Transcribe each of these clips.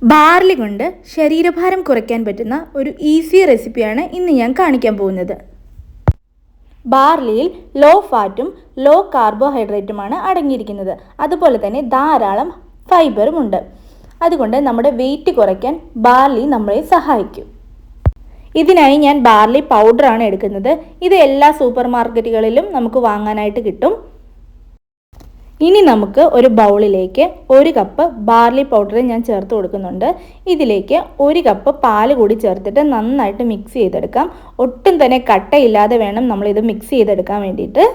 Barley കൊണ്ട് ശരീരഭാരം കുറയ്ക്കാൻ പറ്റുന്ന ഒരു ഈസി റെസിപ്പിയാണ് ഇന്ന് ഞാൻ കാണിക്കാൻ പോകുന്നത്. ബാർലിയിൽ ലോ ഫാറ്റും ലോ കാർബോഹൈഡ്രേറ്റുമാണ് അടങ്ങിയിരിക്കുന്നത്. അതുപോലെ തന്നെ ധാരാളം ഫൈബറും ഉണ്ട്. അതുകൊണ്ട് നമ്മുടെ വെയിറ്റ് കുറയ്ക്കാൻ ബാർലി നമ്മളെ സഹായിക്കും. ഇതിനായി ഞാൻ ബാർലി പൗഡറാണ് എടുക്കുന്നത്. ഇത് എല്ലാ സൂപ്പർ മാർക്കറ്റുകളിലും നമുക്ക് വാങ്ങാനായിട്ട് കിട്ടും. ഇനി നമുക്ക് ഒരു ബൗളിലേക്ക് 1 കപ്പ് ബാർലി പൗഡർ ഞാൻ ചേർത്ത് കൊടുക്കുന്നുണ്ട്. ഇതിലേക്ക് 1 കപ്പ് പാൽ കൂടി ചേർത്തിട്ട് നന്നായിട്ട് മിക്സ് ചെയ്തെടുക്കാം. ഒട്ടും തന്നെ കട്ടയില്ലാതെ വേണം നമ്മളിത് മിക്സ് ചെയ്തെടുക്കാൻ വേണ്ടിയിട്ട്.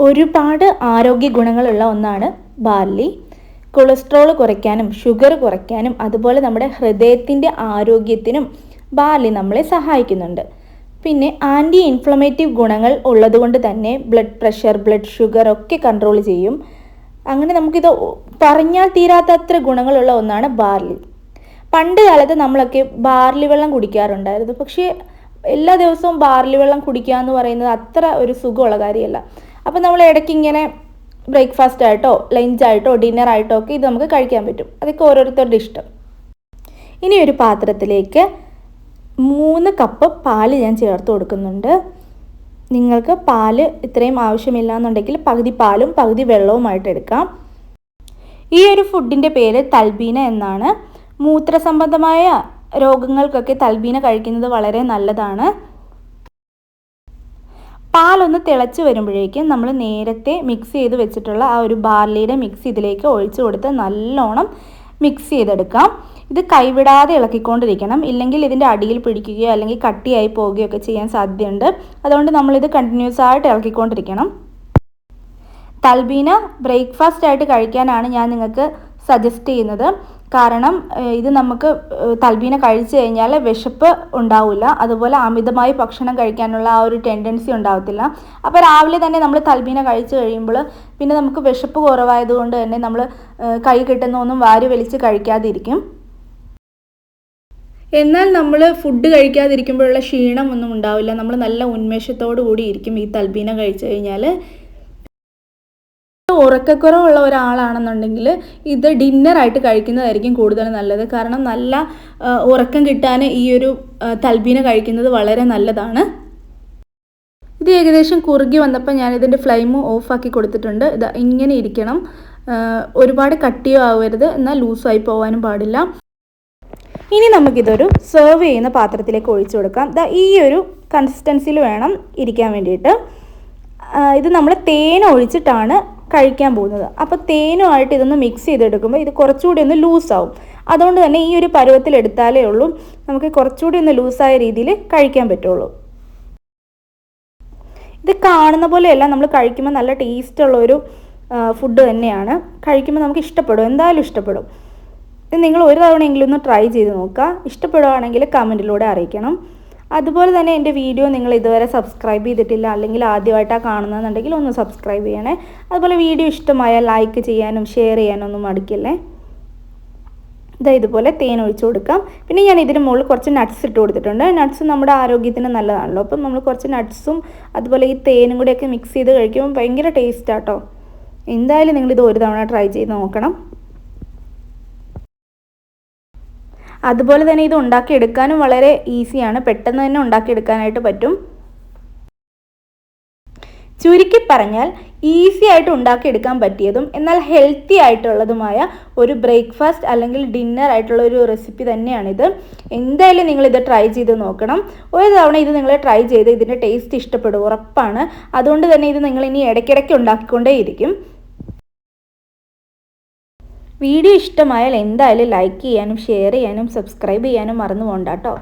ഒരുപാട് ആരോഗ്യ ഗുണങ്ങളുള്ള ഒന്നാണ് ബാർലി. കൊളസ്ട്രോൾ കുറയ്ക്കാനും ഷുഗർ കുറയ്ക്കാനും അതുപോലെ നമ്മുടെ ഹൃദയത്തിൻ്റെ ആരോഗ്യത്തിനും ബാർലി നമ്മളെ സഹായിക്കുന്നുണ്ട്. പിന്നെ ആൻറ്റി ഇൻഫ്ലമേറ്റീവ് ഗുണങ്ങൾ ഉള്ളതുകൊണ്ട് തന്നെ ബ്ലഡ് പ്രഷർ, ബ്ലഡ് ഷുഗർ ഒക്കെ കൺട്രോൾ ചെയ്യും. അങ്ങനെ നമുക്കിത് പറഞ്ഞാൽ തീരാത്തത്ര ഗുണങ്ങളുള്ള ഒന്നാണ് ബാർലി. പണ്ട് കാലത്ത് നമ്മളൊക്കെ ബാർലി വെള്ളം കുടിക്കാറുണ്ടായിരുന്നു. പക്ഷേ എല്ലാ ദിവസവും ബാർലി വെള്ളം കുടിക്കുക എന്ന് പറയുന്നത് അത്ര ഒരു സുഖമുള്ള കാര്യമല്ല. അപ്പോൾ നമ്മൾ ഇടയ്ക്ക് ഇങ്ങനെ ബ്രേക്ക്ഫാസ്റ്റ് ആയിട്ടോ ലഞ്ചായിട്ടോ ഡിന്നറായിട്ടോ ഒക്കെ ഇത് നമുക്ക് കഴിക്കാൻ പറ്റും. അതൊക്കെ ഓരോരുത്തരുടെ ഇഷ്ടം. ഇനി ഒരു പാത്രത്തിലേക്ക് 3 കപ്പ് പാല് ഞാൻ ചേർത്ത് കൊടുക്കുന്നുണ്ട്. നിങ്ങൾക്ക് പാല് ഇത്രയും ആവശ്യമില്ല എന്നുണ്ടെങ്കിൽ പകുതി പാലും പകുതി വെള്ളവുമായിട്ട് എടുക്കാം. ഈ ഒരു ഫുഡിൻ്റെ പേര് തൽബീന എന്നാണ്. മൂത്രസംബന്ധമായ രോഗങ്ങൾക്കൊക്കെ തൽബീന കഴിക്കുന്നത് വളരെ നല്ലതാണ്. പാലൊന്ന് തിളച്ച് വരുമ്പോഴേക്കും നമ്മൾ നേരത്തെ മിക്സ് ചെയ്ത് വെച്ചിട്ടുള്ള ആ ഒരു ബാർലിയുടെ മിക്സ് ഇതിലേക്ക് ഒഴിച്ചു കൊടുത്ത് നല്ലോണം മിക്സ് ചെയ്തെടുക്കാം. ഇത് കൈവിടാതെ ഇളക്കിക്കൊണ്ടിരിക്കണം. ഇല്ലെങ്കിൽ ഇതിൻ്റെ അടിയിൽ പിടിക്കുകയോ അല്ലെങ്കിൽ കട്ടിയായി പോവുകയോ ഒക്കെ ചെയ്യാൻ സാധ്യതയുണ്ട്. അതുകൊണ്ട് നമ്മളിത് കണ്ടിന്യൂസ് ആയിട്ട് ഇളക്കിക്കൊണ്ടിരിക്കണം. തൽബീന ബ്രേക്ക്ഫാസ്റ്റ് ആയിട്ട് കഴിക്കാനാണ് ഞാൻ നിങ്ങൾക്ക് സജസ്റ്റ് ചെയ്യുന്നത്. കാരണം ഇത് നമുക്ക് തൽബീന കഴിച്ചു കഴിഞ്ഞാൽ വിശപ്പ് ഉണ്ടാവില്ല. അതുപോലെ അമിതമായി ഭക്ഷണം കഴിക്കാനുള്ള ആ ഒരു ടെൻഡൻസി ഉണ്ടാവത്തില്ല. അപ്പോൾ രാവിലെ തന്നെ നമ്മൾ തൽബീന കഴിച്ചു കഴിയുമ്പോൾ പിന്നെ നമുക്ക് വിശപ്പ് കുറവായതുകൊണ്ട് തന്നെ നമ്മൾ കൈ കിട്ടുന്ന ഒന്നും വാരി വലിച്ച് കഴിക്കാതിരിക്കും. എന്നാൽ നമ്മൾ ഫുഡ് കഴിക്കാതിരിക്കുമ്പോഴുള്ള ക്ഷീണം ഒന്നും ഉണ്ടാവില്ല. നമ്മൾ നല്ല ഉന്മേഷത്തോടു കൂടി ഇരിക്കും ഈ തൽബീന കഴിച്ചു കഴിഞ്ഞാൽ. ഉറക്കക്കുറവുള്ള ഒരാളാണെന്നുണ്ടെങ്കിൽ ഇത് ഡിന്നറായിട്ട് കഴിക്കുന്നതായിരിക്കും കൂടുതൽ നല്ലത്. കാരണം നല്ല ഉറക്കം കിട്ടാൻ ഈ ഒരു തൽബീന കഴിക്കുന്നത് വളരെ നല്ലതാണ്. ഇത് ഏകദേശം കുറുകി വന്നപ്പോൾ ഞാനിതിൻ്റെ ഫ്ലെയിം ഓഫാക്കി കൊടുത്തിട്ടുണ്ട്. ഇത് ഇങ്ങനെ ഇരിക്കണം. ഒരുപാട് കട്ടിയോ ആവരുത്, എന്നാൽ ലൂസായി പോകാനും പാടില്ല. ഇനി നമുക്കിതൊരു സെർവ് ചെയ്യുന്ന പാത്രത്തിലേക്ക് ഒഴിച്ചു കൊടുക്കാം. ഈ ഒരു കൺസിസ്റ്റൻസിയിൽ വേണം ഇരിക്കാൻ വേണ്ടിയിട്ട്. ഇത് നമ്മൾ തേൻ ഒഴിച്ചിട്ടാണ് കഴിക്കാൻ പോകുന്നത്. അപ്പോൾ തേനുമായിട്ട് ഇതൊന്ന് മിക്സ് ചെയ്തെടുക്കുമ്പോൾ ഇത് കുറച്ചുകൂടി ഒന്ന് ലൂസാവും. അതുകൊണ്ട് തന്നെ ഈ ഒരു പരുവത്തിൽ എടുത്താലേ ഉള്ളൂ നമുക്ക് കുറച്ചുകൂടി ഒന്ന് ലൂസായ രീതിയിൽ കഴിക്കാൻ പറ്റുള്ളൂ. ഇത് കാണുന്ന പോലെയല്ല, നമ്മൾ കഴിക്കുമ്പോൾ നല്ല ടേസ്റ്റുള്ളൊരു ഫുഡ് തന്നെയാണ്. കഴിക്കുമ്പോൾ നമുക്ക് ഇഷ്ടപ്പെടും, എന്തായാലും ഇഷ്ടപ്പെടും. ഇത് നിങ്ങൾ ഒരു തവണയെങ്കിലും ഒന്ന് ട്രൈ ചെയ്ത് നോക്കുക. ഇഷ്ടപ്പെടുകയാണെങ്കിൽ കമൻറ്റിലൂടെ അറിയിക്കണം. അതുപോലെ തന്നെ എൻ്റെ വീഡിയോ നിങ്ങൾ ഇതുവരെ സബ്സ്ക്രൈബ് ചെയ്തിട്ടില്ല അല്ലെങ്കിൽ ആദ്യമായിട്ടാണ് കാണുന്നതെന്നുണ്ടെങ്കിൽ ഒന്ന് സബ്സ്ക്രൈബ് ചെയ്യണേ. അതുപോലെ വീഡിയോ ഇഷ്ടമായാൽ ലൈക്ക് ചെയ്യാനും ഷെയർ ചെയ്യാനും ഒന്നും മടിക്കല്ലേ. ഇതുപോലെ തേൻ ഒഴിച്ചു കൊടുക്കാം. പിന്നെ ഞാൻ ഇതിന് മുകളിൽ കുറച്ച് നട്ട്സ് ഇട്ട് കൊടുത്തിട്ടുണ്ട്. നട്ട്സ് നമ്മുടെ ആരോഗ്യത്തിന് നല്ലതാണല്ലോ. അപ്പം നമ്മൾ കുറച്ച് നട്ട്സും അതുപോലെ ഈ തേനും കൂടെയൊക്കെ മിക്സ് ചെയ്ത് കഴിക്കുമ്പോൾ ഭയങ്കര ടേസ്റ്റാട്ടോ. എന്തായാലും നിങ്ങളിത് ഒരു തവണ ട്രൈ ചെയ്ത് നോക്കണം. അതുപോലെ തന്നെ ഇത് ഉണ്ടാക്കിയെടുക്കാനും വളരെ ഈസിയാണ്. പെട്ടെന്ന് തന്നെ ഉണ്ടാക്കിയെടുക്കാനായിട്ട് പറ്റും. ചുരുക്കി പറഞ്ഞാൽ ഈസി ആയിട്ട് ഉണ്ടാക്കിയെടുക്കാൻ പറ്റിയതും എന്നാൽ ഹെൽത്തി ആയിട്ടുള്ളതുമായ ഒരു ബ്രേക്ക്ഫാസ്റ്റ് അല്ലെങ്കിൽ ഡിന്നർ ആയിട്ടുള്ള ഒരു റെസിപ്പി തന്നെയാണിത്. എന്തായാലും നിങ്ങളിത് ട്രൈ ചെയ്ത് നോക്കണം. ഒരു തവണ ഇത് നിങ്ങൾ ട്രൈ ചെയ്ത് ഇതിൻ്റെ ടേസ്റ്റ് ഇഷ്ടപ്പെടും, ഉറപ്പാണ്. അതുകൊണ്ട് തന്നെ ഇത് നിങ്ങൾ ഇനി ഇടയ്ക്കിടയ്ക്ക് ഉണ്ടാക്കിക്കൊണ്ടേയിരിക്കും. വീഡിയോ ഇഷ്ടമായാൽ എന്തായാലും ലൈക്ക് ചെയ്യാനും ഷെയർ ചെയ്യാനും സബ്സ്ക്രൈബ് ചെയ്യാനും മറന്നു പോകണ്ട കേട്ടോ.